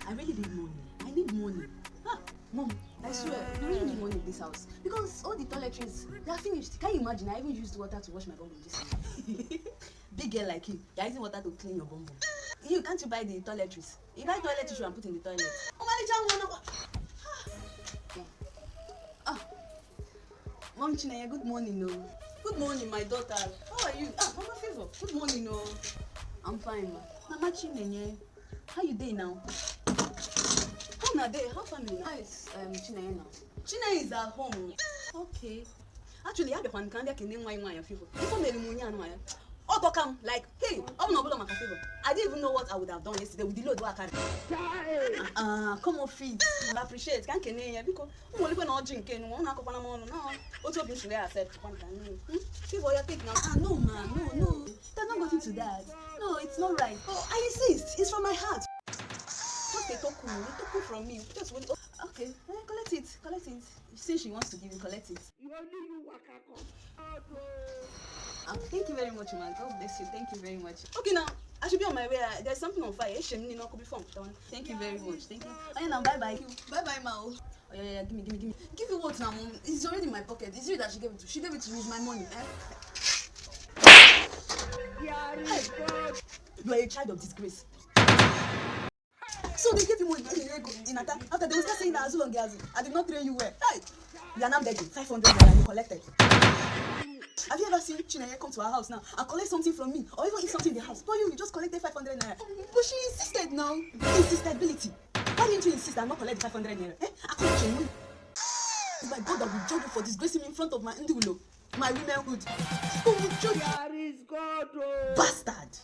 I really need money. I need money. Ah, Mom, I swear, you really need money in this house. Because all the toiletries, they are finished. Can you imagine? I even used water to wash my bum this year. Big girl like you, you're using water to clean your bum. You can't you buy the toiletries? You buy toilet tissue and put in the toilet. Ah, Mom Chineye, good morning, no. Good morning, my daughter. How are you? Ah, Mama Favor. Good morning, no. I'm fine, ma. Mama Chineye, how you doing now? How na day? How family now? How is Chineye now? Chineye is at home. Okay. Actually, I be one candy can name my Favor. Before me munya no ya. Auto come like, hey, I'm not going to Favor. I didn't even know what I would have done yesterday with the load work. Come on, feed. I appreciate. Can't because I'm only going to drink and one alcohol now. What's up, you should accept one can. Favor, you think now? No, man, no. They're not going to that. No, it's not right. Oh, I insist. It's from my heart. Just a token from me. Just wait. Okay, collect it. Since she wants to give you, collect it. Thank you very much, man. God bless you. Thank you very much. Okay, now I should be on my way. There's something on fire. Thank you very much. Thank you. Oh, now bye, Mao. Oh yeah, give me. Give you what now, Mom? It's already in my pocket. It's you that she gave it to. She gave it to me. It's my money. Hey. You are a child of disgrace. So they gave you money in attack after they will start saying that as long as I did not train you well. Hey, you are now begging 500 naira you collected. Have you ever seen Chineye come to our house now and collect something from me or even eat something in the house? But you just collected 500 naira. But she insisted now. Insistability. Why didn't you insist and not collect the 500 naira? I couldn't change you. It's my God that will judge you for disgracing me in front of my individual, my womanhood. Who will judge you? Bastard.